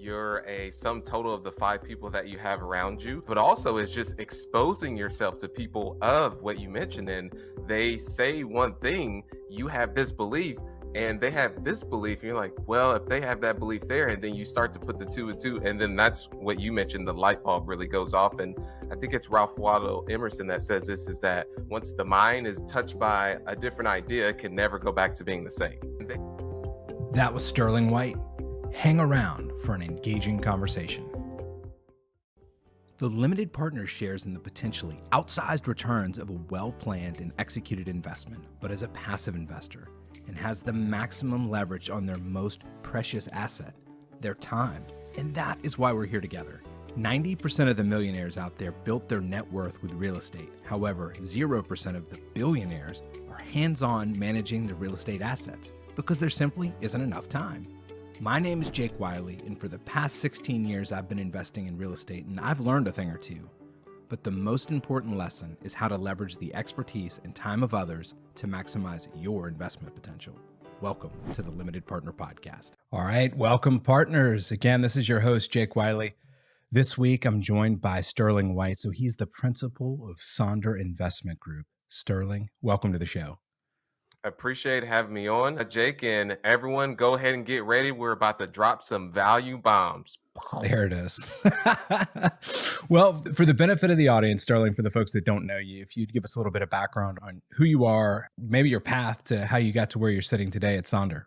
you're a sum total of the 5 people that you have around you, but also it's just exposing yourself to people of what you mentioned. And they say one thing, you have this belief, and they have this belief, and you're like, well, if they have that belief there, and then you start to put the two and two, and then that's what you mentioned, the light bulb really goes off. And I think it's Ralph Waldo Emerson that says this, is that once the mind is touched by a different idea, it can never go back to being the same. That was Sterling White. Hang around for an engaging conversation. The limited partner shares in the potentially outsized returns of a well-planned and executed investment, but as a passive investor, and has the maximum leverage on their most precious asset, their time. And that is why we're here together. 90% of the millionaires out there built their net worth with real estate. However, 0% of the billionaires are hands-on managing their real estate assets because there simply isn't enough time. My name is Jake Wiley, and for the past 16 years, I've been investing in real estate, and I've learned a thing or two. But the most important lesson is how to leverage the expertise and time of others to maximize your investment potential. Welcome to the Limited Partner Podcast. All right, welcome partners. Again, this is your host, Jake Wiley. This week, I'm joined by Sterling White. So he's the principal of Sonder Investment Group. Sterling, welcome to the show. Appreciate having me on, Jake, and everyone go ahead and get ready. We're about to drop some value bombs. There it is. Well, for the benefit of the audience, Sterling, for the folks that don't know you, if you'd give us a little bit of background on who you are, maybe your path to how you got to where you're sitting today at Sonder.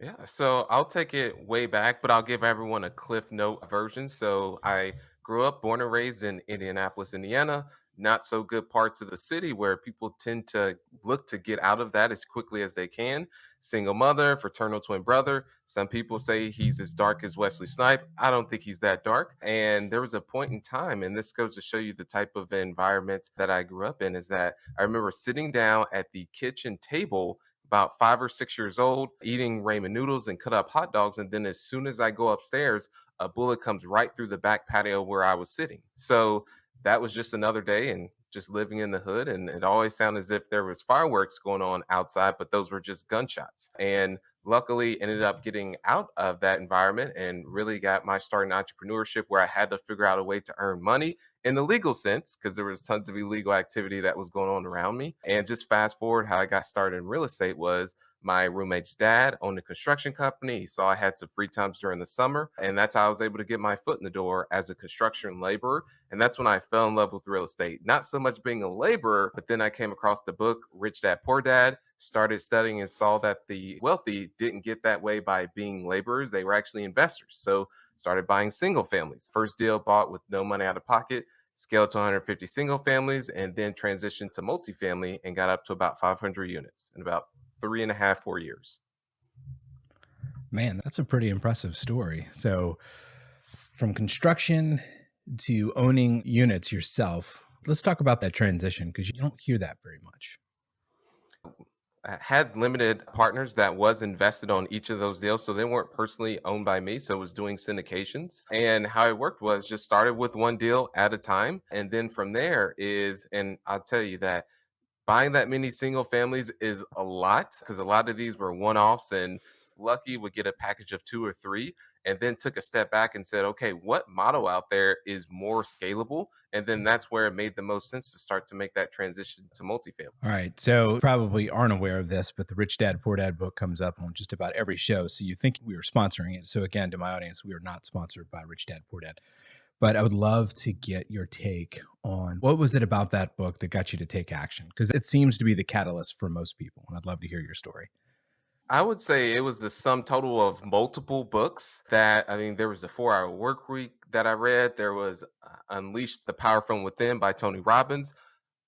Yeah, so I'll take it way back, but I'll give everyone a Cliff Note version. So I grew up, born and raised in Indianapolis, Indiana. Not so good parts of the city where people tend to look to get out of that as quickly as they can. Single mother, fraternal twin brother. Some people say he's as dark as Wesley Snipes. I don't think he's that dark. And there was a point in time, and this goes to show you the type of environment that I grew up in, is that I remember sitting down at the kitchen table about 5 or 6 years old, eating ramen noodles and cut up hot dogs. And then as soon as I go upstairs, a bullet comes right through the back patio where I was sitting. So that was just another day and just living in the hood. And it always sounded as if there was fireworks going on outside, but those were just gunshots. And luckily ended up getting out of that environment and really got my start in entrepreneurship, where I had to figure out a way to earn money in the legal sense, because there was tons of illegal activity that was going on around me. And just fast forward, how I got started in real estate was my roommate's dad owned a construction company. He saw I had some free times during the summer, and that's how I was able to get my foot in the door as a construction laborer. And that's when I fell in love with real estate. Not so much being a laborer, but then I came across the book, Rich Dad, Poor Dad, started studying and saw that the wealthy didn't get that way by being laborers. They were actually investors. So started buying single families. First deal bought with no money out of pocket, scaled to 150 single families, and then transitioned to multifamily and got up to about 500 units in about 3.5, 4 years. Man, that's a pretty impressive story. So from construction to owning units yourself, let's talk about that transition, because you don't hear that very much. I had limited partners that was invested on each of those deals. So they weren't personally owned by me. So it was doing syndications. And how it worked was just started with one deal at a time. And then from there is, and I'll tell you that buying that many single families is a lot, because a lot of these were one-offs, and lucky would get a package of 2 or 3, and then took a step back and said, okay, what model out there is more scalable? And then that's where it made the most sense to start to make that transition to multifamily. All right. So probably aren't aware of this, but the Rich Dad, Poor Dad book comes up on just about every show. So you think we were sponsoring it. So again, to my audience, we are not sponsored by Rich Dad, Poor Dad. But I would love to get your take on what was it about that book that got you to take action? Because it seems to be the catalyst for most people. And I'd love to hear your story. I would say it was the sum total of multiple books that, I mean, there was the 4 Hour Work Week that I read. There was Unleash the Power from Within by Tony Robbins.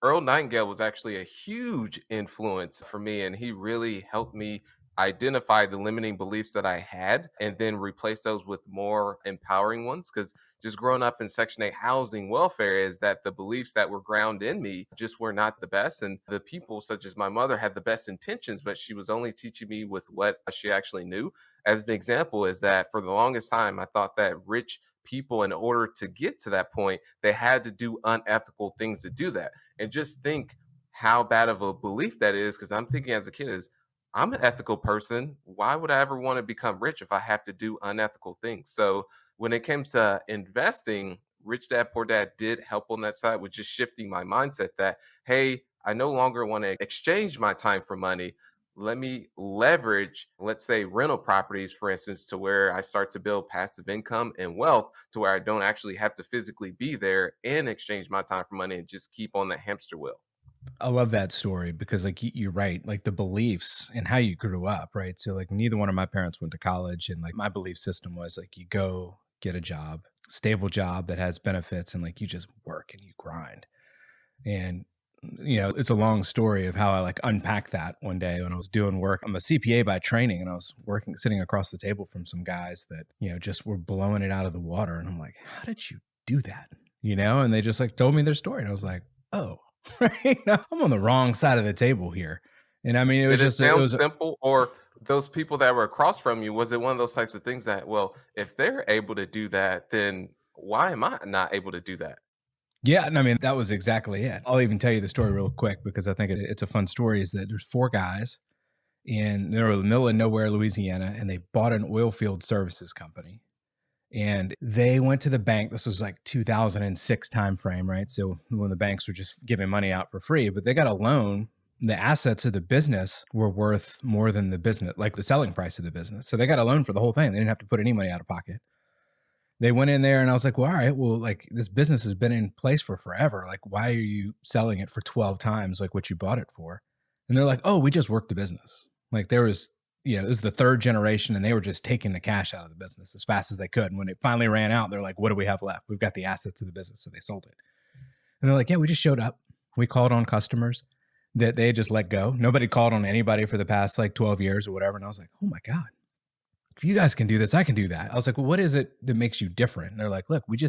Earl Nightingale was actually a huge influence for me, and he really helped me identify the limiting beliefs that I had and then replace those with more empowering ones. Because just growing up in Section 8 housing welfare is that the beliefs that were ground in me just were not the best. And the people, such as my mother, had the best intentions, but she was only teaching me with what she actually knew. As an example, is that for the longest time, I thought that rich people, in order to get to that point, they had to do unethical things to do that. And just think how bad of a belief that is, because I'm thinking as a kid is, I'm an ethical person. Why would I ever want to become rich if I have to do unethical things? So when it comes to investing, Rich Dad Poor Dad did help on that side with just shifting my mindset that, hey, I no longer want to exchange my time for money. Let me leverage, let's say, rental properties, for instance, to where I start to build passive income and wealth to where I don't actually have to physically be there and exchange my time for money and just keep on that hamster wheel. I love that story because, like, you're right, like the beliefs and how you grew up, right? So, like, neither one of my parents went to college, and like my belief system was like, you go get a job, stable job that has benefits, and like you just work and you grind. And it's a long story of how I like unpacked that one day when I was doing work. I'm a CPA by training, and I was working, sitting across the table from some guys that just were blowing it out of the water, and I'm like, how did you do that? And they just like told me their story, and I was like, oh, right now I'm on the wrong side of the table here. And I mean, it was Did it just it sound was simple, or those people that were across from you, was it one of those types of things that, well, if they're able to do that, then why am I not able to do that? Yeah, and I mean, that was exactly it. I'll even tell you the story real quick because I think it's a fun story. Is that there's four guys and they're in the middle of nowhere, Louisiana, and they bought an oil field services company. And they went to the bank. This was like 2006 timeframe, right? So when the banks were just giving money out for free, but they got a loan. The assets of the business were worth more than the business, like the selling price of the business. So they got a loan for the whole thing. They didn't have to put any money out of pocket. They went in there and I was like, well, all right, well, like this business has been in place for forever. Like, why are you selling it for 12 times like what you bought it for? And they're like, oh, we just worked the business. Like there was, it was the third generation and they were just taking the cash out of the business as fast as they could. And when it finally ran out, they're like, what do we have left? We've got the assets of the business. So they sold it. And they're like, yeah, we just showed up. We called on customers that they just let go. Nobody called on anybody for the past like 12 years or whatever. And I was like, oh my God, if you guys can do this, I can do that. I was like, well, what is it that makes you different? And they're like, look, we're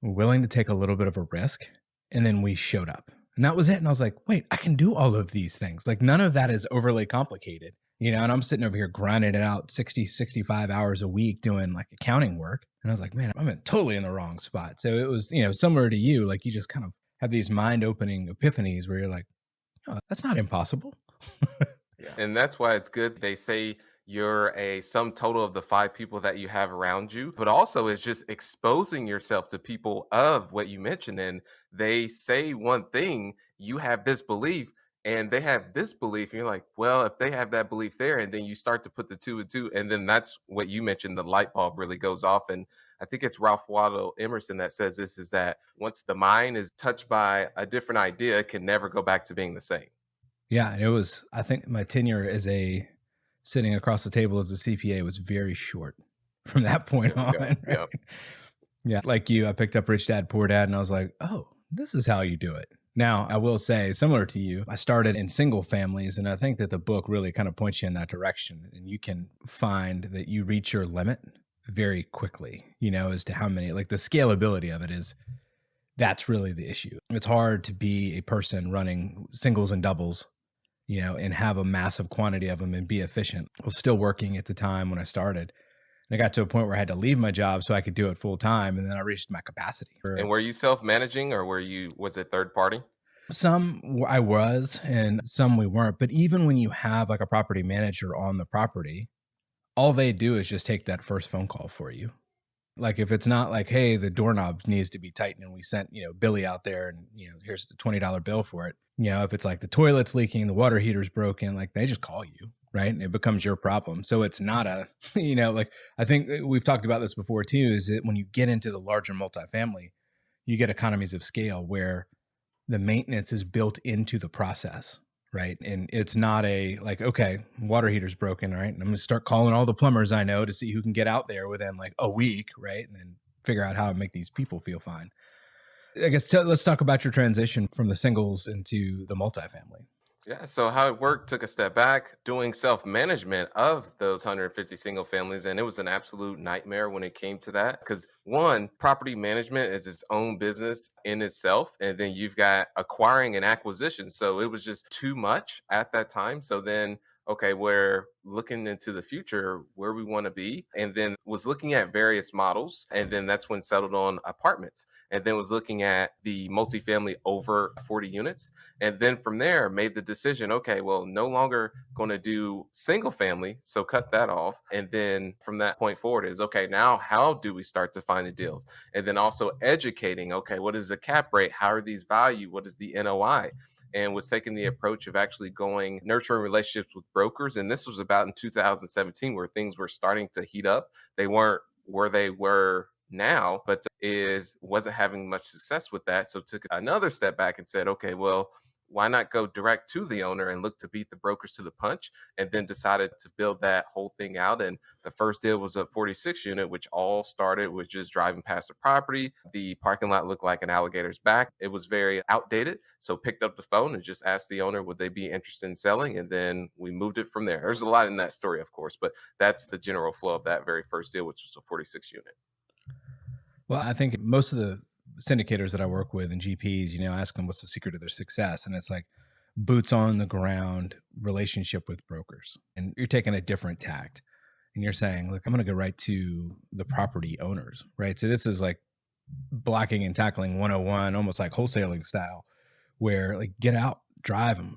willing to take a little bit of a risk. And then we showed up. And that was it. And I was like, wait, I can do all of these things. Like none of that is overly complicated, and I'm sitting over here grinding it out 60, 65 hours a week doing like accounting work. And I was like, man, totally in the wrong spot. So it was, similar to you, like you just kind of have these mind opening epiphanies where you're like, oh, that's not impossible. Yeah. And that's why it's good. They say you're a sum total of the five people that you have around you, but also it's just exposing yourself to people of what you mentioned. And they say one thing, you have this belief, and they have this belief. And you're like, well, if they have that belief there, and then you start to put the two and two, and then that's what you mentioned, the light bulb really goes off. And I think it's Ralph Waldo Emerson that says this is that once the mind is touched by a different idea, it can never go back to being the same. Yeah, and it was. I think my tenure as a sitting across the table as a CPA was very short from that point There we on. go. Right? Yep. Yeah, like you, I picked up Rich Dad Poor Dad, and I was like, oh, this is how you do it. Now, I will say, similar to you, I started in single families, and I think that the book really kind of points you in that direction. And you can find that you reach your limit very quickly, as to how many, like the scalability of it is that's really the issue. It's hard to be a person running singles and doubles and have a massive quantity of them and be efficient. I was still working at the time when I started. And I got to a point where I had to leave my job so I could do it full time. And then I reached my capacity. And were you self-managing, or was it third party? I was, and some we weren't. But even when you have like a property manager on the property, all they do is just take that first phone call for you. Like if it's not like, hey, the doorknob needs to be tightened and we sent, Billy out there and, here's the $20 bill for it. If it's like the toilet's leaking, the water heater's broken, like they just call you, right? And it becomes your problem. So it's not a, like I think we've talked about this before too, is that when you get into the larger multifamily, you get economies of scale where the maintenance is built into the process, right? And it's not a like, okay, water heater's broken, right? And I'm gonna start calling all the plumbers I know to see who can get out there within like a week, right? And then figure out how to make these people feel fine. I guess let's talk about your transition from the singles into the multifamily. Yeah, so how it worked, took a step back, doing self-management of those 150 single families, and it was an absolute nightmare when it came to that. Because one, property management is its own business in itself, and then you've got acquiring and acquisition. So it was just too much at that time. So then okay, we're looking into the future where we want to be. And then was looking at various models. And then that's when settled on apartments. And then was looking at the multifamily over 40 units. And then from there made the decision, okay, well, no longer going to do single family. So cut that off. And then from that point forward is okay, now how do we start to find the deals? And then also educating, okay, what is the cap rate? How are these valued? What is the NOI? And was taking the approach of actually going nurturing relationships with brokers. And this was about in 2017 where things were starting to heat up. They weren't where they were now, but is wasn't having much success with that. So took another step back and said, okay, well, why not go direct to the owner and look to beat the brokers to the punch? And then decided to build that whole thing out. And the first deal was a 46 unit, which all started with just driving past the property. The parking lot looked like an alligator's back. It was very outdated. So picked up the phone and just asked the owner, would they be interested in selling? And then we moved it from there. There's a lot in that story, of course, but that's the general flow of that very first deal, which was a 46 unit. Well, I think most of the syndicators that I work with and GPs, ask them what's the secret of their success. And it's like boots on the ground relationship with brokers. And you're taking a different tact and you're saying, look, I'm going to go right to the property owners, right? So this is like blocking and tackling 101, almost like wholesaling style, where like get out, drive them,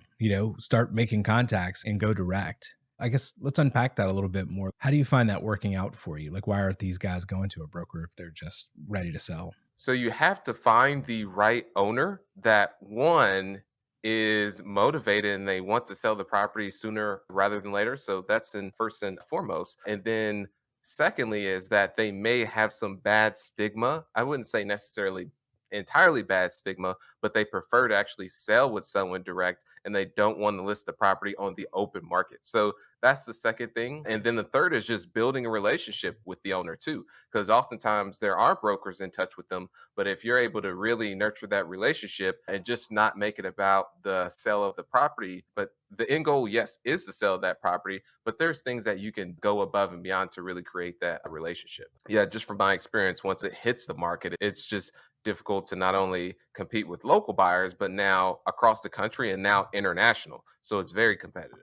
start making contacts and go direct. I guess let's unpack that a little bit more. How do you find that working out for you? Like, why aren't these guys going to a broker if they're just ready to sell? So you have to find the right owner that one is motivated and they want to sell the property sooner rather than later. So that's in first and foremost. And then secondly is that they may have some bad stigma. I wouldn't say necessarily entirely bad stigma, but they prefer to actually sell with someone direct and they don't want to list the property on the open market. So that's the second thing. And then the third is just building a relationship with the owner too, because oftentimes there are brokers in touch with them, but if you're able to really nurture that relationship and just not make it about the sale of the property, but the end goal, yes, is to sell that property, but there's things that you can go above and beyond to really create that relationship. Yeah, just from my experience, once it hits the market, it's just difficult to not only compete with local buyers, but now across the country and now international. So it's very competitive.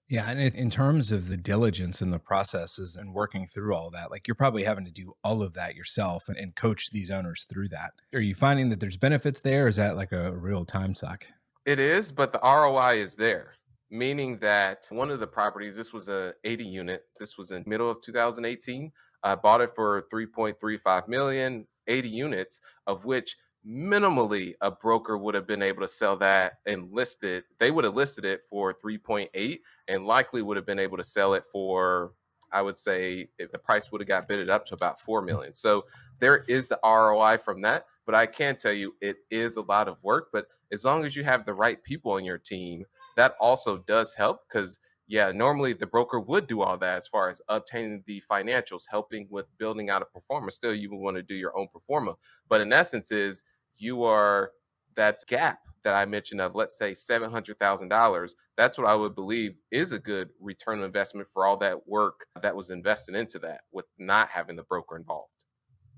Yeah. And in terms of the diligence and the processes and working through all that, like you're probably having to do all of that yourself and coach these owners through that. Are you finding that there's benefits there? Or is that like a real time suck? It is, but the ROI is there. Meaning that one of the properties, this was a 80 unit. This was in middle of 2018. I bought it for 3.35 million, 80 units, of which minimally a broker would have been able to sell that and list it. They would have listed it for 3.8 and likely would have been able to sell it for, I would say, if the price would have got bidded up to about 4 million. So there is the ROI from that. But I can tell you it is a lot of work. But as long as you have the right people on your team, that also does help because yeah, normally the broker would do all that as far as obtaining the financials, helping with building out a performer. Still, you would want to do your own performer. But in essence, is you are that gap that I mentioned of let's say $700,000. That's what I would believe is a good return on investment for all that work that was invested into that with not having the broker involved.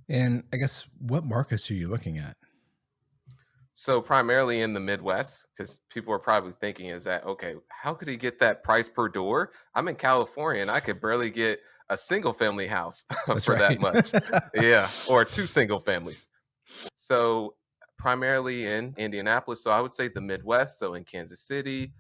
And I guess what markets are you looking at? So primarily in the Midwest, because people are probably thinking is that okay, how could he get that price per door? I'm in California and I could barely get a single family house That's for that right. much. Yeah, or two single families. So primarily in Indianapolis. So I would say the Midwest. So in Kansas City,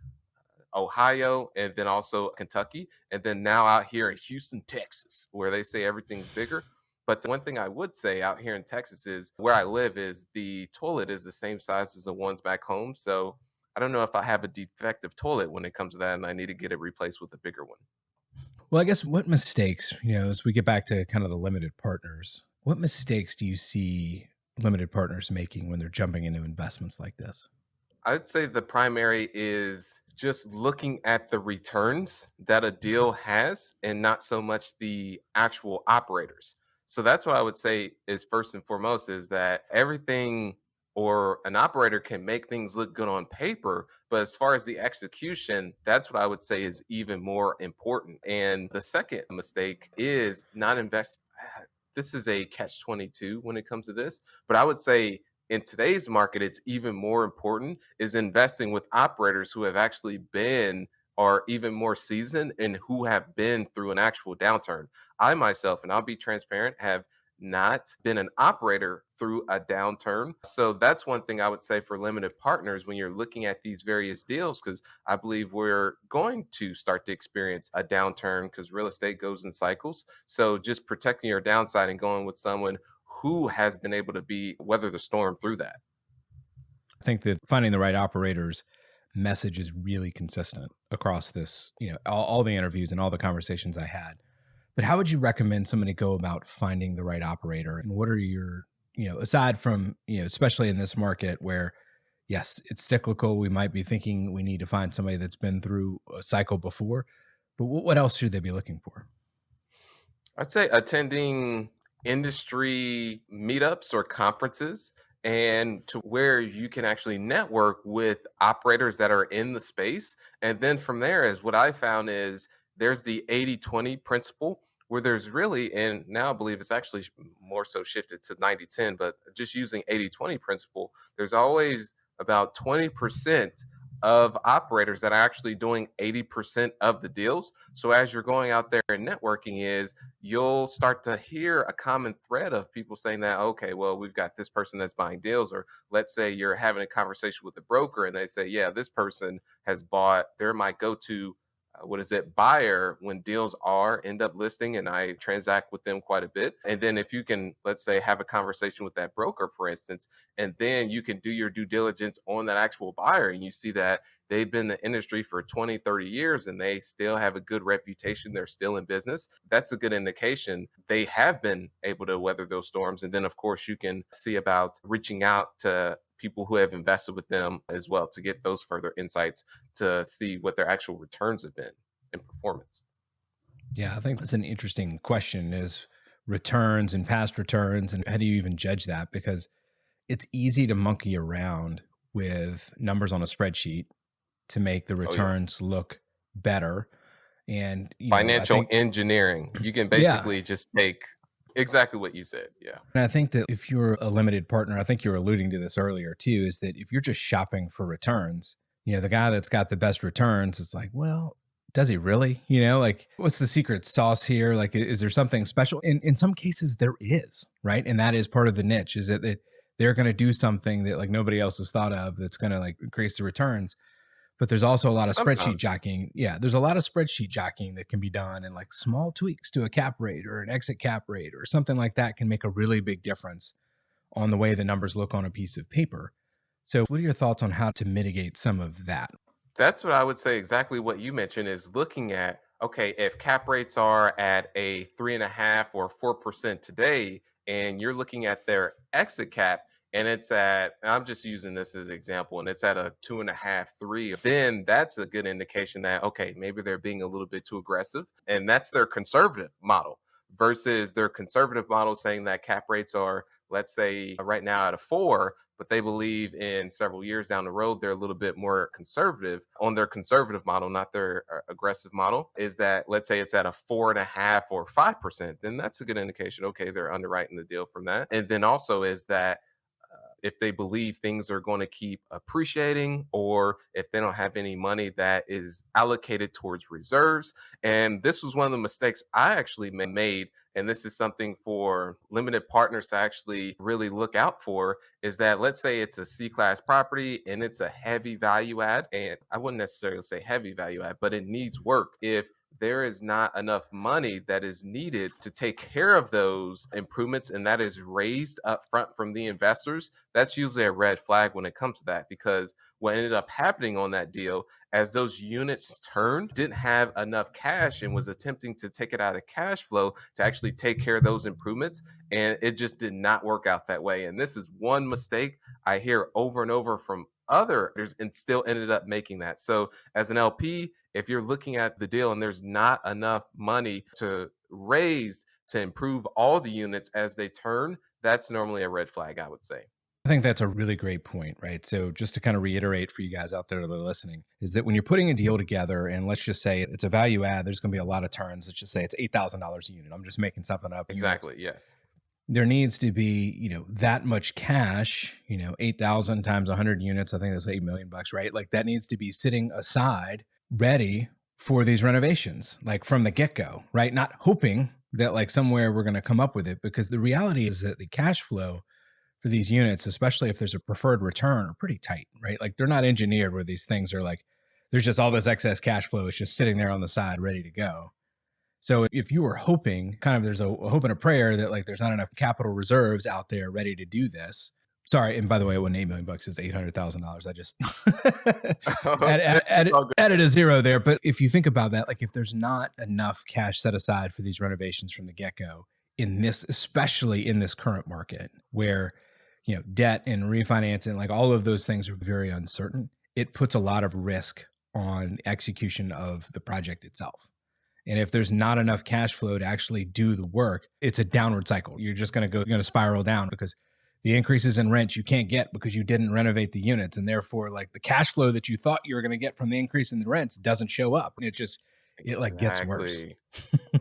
Ohio, and then also Kentucky, and then now out here in Houston, Texas, where they say everything's bigger. But one thing I would say out here in Texas is where I live is the toilet is the same size as the ones back home. So I don't know if I have a defective toilet when it comes to that, and I need to get it replaced with a bigger one. Well, I guess what mistakes, as we get back to kind of the limited partners, what mistakes do you see limited partners making when they're jumping into investments like this? I'd say the primary is just looking at the returns that a deal has and not so much the actual operators. So that's what I would say is first and foremost is that everything or an operator can make things look good on paper, but as far as the execution, that's what I would say is even more important. And the second mistake is not invest. This is a catch 22 when it comes to this, but I would say in today's market, it's even more important is investing with operators who have actually been are even more seasoned and who have been through an actual downturn. I myself, and I'll be transparent, have not been an operator through a downturn. So that's one thing I would say for limited partners when you're looking at these various deals, because I believe we're going to start to experience a downturn because real estate goes in cycles. So just protecting your downside and going with someone who has been able to be weather the storm through that. I think that finding the right operators message is really consistent across this, all the interviews and all the conversations I had. But how would you recommend somebody go about finding the right operator? And what are your, aside from, especially in this market where, yes, it's cyclical, we might be thinking we need to find somebody that's been through a cycle before, but what else should they be looking for? I'd say attending industry meetups or conferences and to where you can actually network with operators that are in the space. And then from there is what I found is there's the 80-20 principle where there's really, and now I believe it's actually more so shifted to 90-10, but just using 80-20 principle, there's always about 20% of operators that are actually doing 80% of the deals. So as you're going out there and networking is you'll start to hear a common thread of people saying that, okay, well, we've got this person that's buying deals. Or let's say you're having a conversation with a broker and they say, yeah, this person has bought, they're my go to. What is it, buyer when deals are end up listing, and I transact with them quite a bit. And then if you can, let's say, have a conversation with that broker, for instance, and then you can do your due diligence on that actual buyer and you see that they've been in the industry for 20, 30 years and they still have a good reputation, they're still in business, that's a good indication they have been able to weather those storms. And then of course you can see about reaching out to people who have invested with them as well to get those further insights to see what their actual returns have been in performance. Yeah, I think that's an interesting question is returns and past returns. And how do you even judge that? Because it's easy to monkey around with numbers on a spreadsheet to make the Oh yeah. returns look better. And, I Financial think, engineering. You can yeah. basically just take exactly what you said. Yeah. And I think that if you're a limited partner, I think you were alluding to this earlier too, is that if you're just shopping for returns, the guy that's got the best returns is like, well, does he really? Like, what's the secret sauce here? Like, is there something special? In some cases, there is, right? And that is part of the niche, is that they're going to do something that like nobody else has thought of that's going to like increase the returns. But there's also a lot of spreadsheet Sometimes. jockeying. Yeah, there's a lot of spreadsheet jockeying that can be done, and like small tweaks to a cap rate or an exit cap rate or something like that can make a really big difference on the way the numbers look on a piece of paper. So, what are your thoughts on how to mitigate some of that? That's what I would say exactly what you mentioned is looking at, okay, if cap rates are at a 3.5 or 4% today, and you're looking at their exit cap and it's at, and I'm just using this as an example, and it's at a 2.5, 3, then that's a good indication that, okay, maybe they're being a little bit too aggressive. And that's their conservative model versus their conservative model saying that cap rates are, let's say, right now at a 4, but they believe in several years down the road they're a little bit more conservative on their conservative model, not their aggressive model. Is that, let's say it's at a 4.5 or 5%, then that's a good indication. Okay, they're underwriting the deal from that. And then also is that if they believe things are going to keep appreciating or if they don't have any money that is allocated towards reserves. And this was one of the mistakes I actually made. And this is something for limited partners to actually really look out for is that, let's say it's a C class property and it's a heavy value add. And I wouldn't necessarily say heavy value add, but it needs work. If there is not enough money that is needed to take care of those improvements and that is raised up front from the investors, that's usually a red flag when it comes to that. Because what ended up happening on that deal, as those units turned, didn't have enough cash and was attempting to take it out of cash flow to actually take care of those improvements, and it just did not work out that way. And this is one mistake I hear over and over from others and still ended up making that. So as an LP, if you're looking at the deal and there's not enough money to raise to improve all the units as they turn, that's normally a red flag, I would say. I think that's a really great point, right? So, just to kind of reiterate for you guys out there that are listening, is that when you're putting a deal together, and let's just say it's a value add, there's going to be a lot of turns. Let's just say it's $8,000 a unit. I'm just making something up. Units. Exactly. Yes. There needs to be, that much cash. 8,000 times 100 units. I think that's $8 million bucks, right? Like that needs to be sitting aside ready for these renovations, like from the get go, right? Not hoping that like somewhere we're going to come up with it, because the reality is that the cash flow for these units, especially if there's a preferred return, are pretty tight, right? Like they're not engineered where these things are like, there's just all this excess cash flow. It's just sitting there on the side ready to go. So if you were hoping, kind of, there's a hope and a prayer that like there's not enough capital reserves out there ready to do this. Sorry, and by the way, it wasn't $8 million; it was $800,000. I just It's all good. added a zero there. But if you think about that, like if there's not enough cash set aside for these renovations from the get go, in this, especially in this current market, where debt and refinancing, like all of those things are very uncertain, it puts a lot of risk on execution of the project itself. And if there's not enough cash flow to actually do the work, it's a downward cycle. You're just going to spiral down, because the increases in rent you can't get because you didn't renovate the units. And therefore, like the cash flow that you thought you were going to get from the increase in the rents doesn't show up. And it like gets worse. Exactly.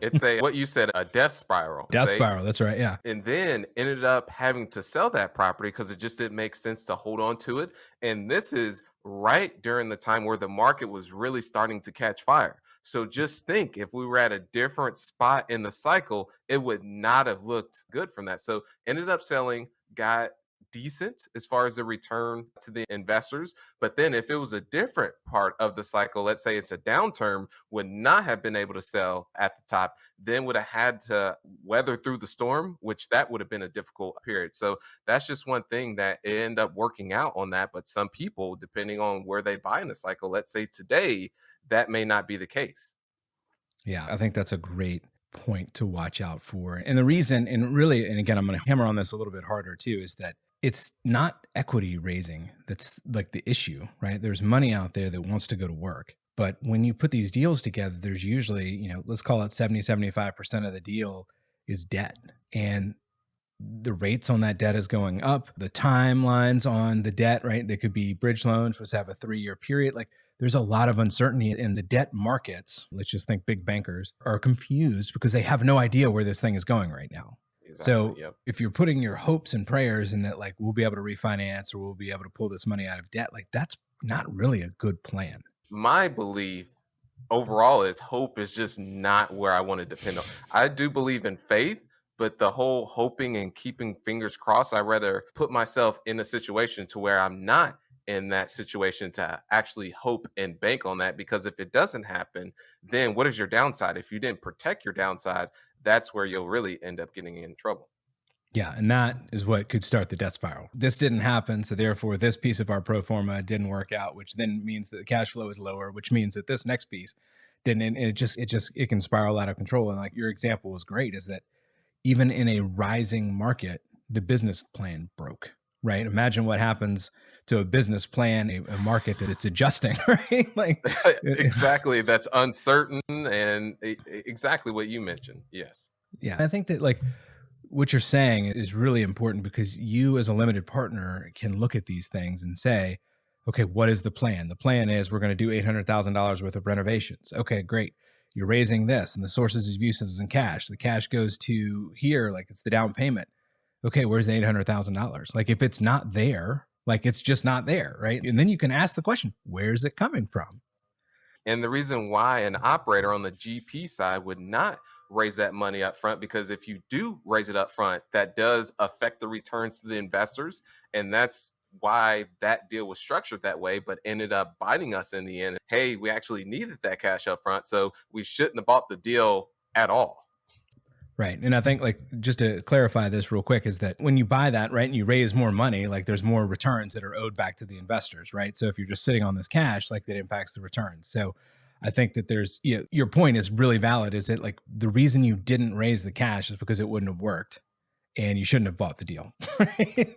It's a what you said, a death spiral. Death Say, spiral. That's right. Yeah. and then ended up having to sell that property because it just didn't make sense to hold on to it. And this is right during the time where the market was really starting to catch fire. So just think, if we were at a different spot in the cycle, it would not have looked good from that. So ended up selling, got decent as far as the return to the investors. But then if it was a different part of the cycle, let's say it's a downturn, would not have been able to sell at the top, then would have had to weather through the storm, which that would have been a difficult period. So that's just one thing that it ended up working out on that. But some people, depending on where they buy in the cycle, let's say today, that may not be the case. Yeah, I think that's a great point to watch out for. And the reason, and really, and again, I'm going to hammer on this a little bit harder too, is that it's not equity raising that's like the issue, right? There's money out there that wants to go to work. But when you put these deals together, there's usually, let's call it 75% of the deal is debt. And the rates on that debt is going up. The timelines on the debt, right? They could be bridge loans, which have a 3-year period. Like there's a lot of uncertainty in the debt markets. Let's just think big bankers are confused because they have no idea where this thing is going right now. Exactly. So Yep. if you're putting your hopes and prayers in that, like we'll be able to refinance or we'll be able to pull this money out of debt, like that's not really a good plan. My belief overall is hope is just not where I want to depend on. I do believe in faith, but the whole hoping and keeping fingers crossed, I rather put myself in a situation to where I'm not in that situation to actually hope and bank on that. Because if it doesn't happen, then what is your downside? If you didn't protect your downside, that's where you'll really end up getting in trouble. Yeah, and that is what could start the death spiral. This didn't happen, so therefore this piece of our pro forma didn't work out, which then means that the cash flow is lower, which means that this next piece didn't. And it can spiral out of control. And like your example was great, is that even in a rising market, the business plan broke. Right? Imagine what happens to a business plan, a market that it's adjusting. Right? Like, Exactly. That's uncertain and exactly what you mentioned. Yes. yeah, I think that like what you're saying is really important, because you as a limited partner can look at these things and say, okay, what is the plan? The plan is we're going to do $800,000 worth of renovations. Okay, great. You're raising this, and the sources of uses is in cash. The cash goes to here, like it's the down payment. Okay, where's the $800,000? Like if it's not there, like it's just not there, right? And then you can ask the question, where's it coming from? And the reason why an operator on the GP side would not raise that money up front, because if you do raise it up front, that does affect the returns to the investors. And that's why that deal was structured that way, but ended up biting us in the end. Hey, we actually needed that cash up front, so we shouldn't have bought the deal at all. Right. And I think, like, just to clarify this real quick, is that when you buy that, right, and you raise more money, like there's more returns that are owed back to the investors, right? So if you're just sitting on this cash, like that impacts the returns. So I think that there's, your point is really valid, is that like the reason you didn't raise the cash is because it wouldn't have worked and you shouldn't have bought the deal. Right?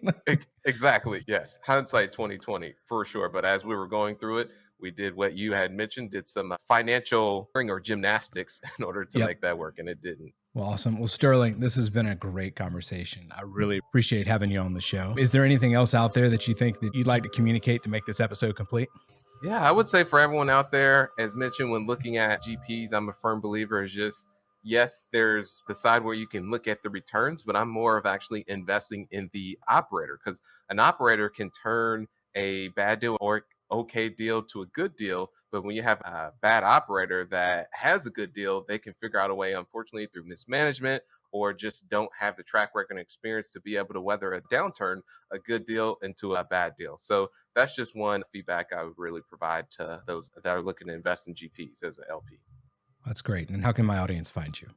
Exactly. Yes. Hindsight 2020 for sure. But as we were going through it, we did what you had mentioned, did some financial or gymnastics in order to Yep. make that work, and it didn't. Well, awesome. Well, Sterling, this has been a great conversation. I really appreciate having you on the show. Is there anything else out there that you think that you'd like to communicate to make this episode complete? Yeah, I would say for everyone out there, as mentioned, when looking at GPs, I'm a firm believer is just, yes, there's the side where you can look at the returns, but I'm more of actually investing in the operator, because an operator can turn a bad deal or okay deal to a good deal But when you have a bad operator that has a good deal, they can figure out a way, unfortunately, through mismanagement or just don't have the track record and experience to be able to weather a downturn, a good deal into a bad deal. So that's just one feedback I would really provide to those that are looking to invest in GPs as an LP. That's great. And how can my audience find you?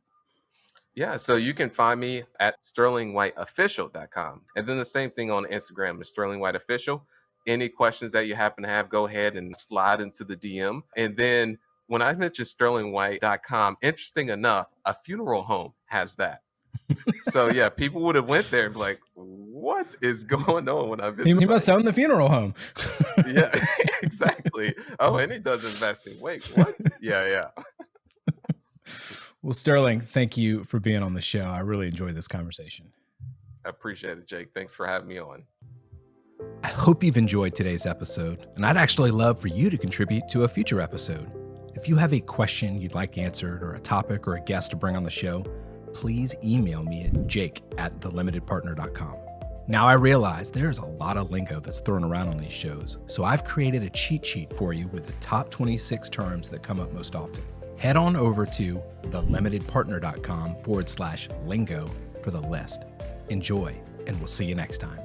Yeah, so you can find me at sterlingwhiteofficial.com. And then the same thing on Instagram is Sterling White Official. Any questions that you happen to have, go ahead and slide into the DM. And then when I mentioned sterlingwhite.com, interesting enough, a funeral home has that. So yeah, people would have went there and be like, what is going on when I He visit must site? own the funeral home. Yeah, exactly. Oh, and he does investing. Wait, what? Yeah. Well, Sterling, thank you for being on the show. I really enjoyed this conversation. I appreciate it, Jake. Thanks for having me on. I hope you've enjoyed today's episode, and I'd actually love for you to contribute to a future episode. If you have a question you'd like answered or a topic or a guest to bring on the show, please email me at jake@thelimitedpartner.com. Now I realize there's a lot of lingo that's thrown around on these shows, so I've created a cheat sheet for you with the top 26 terms that come up most often. Head on over to thelimitedpartner.com/lingo for the list. Enjoy, and we'll see you next time.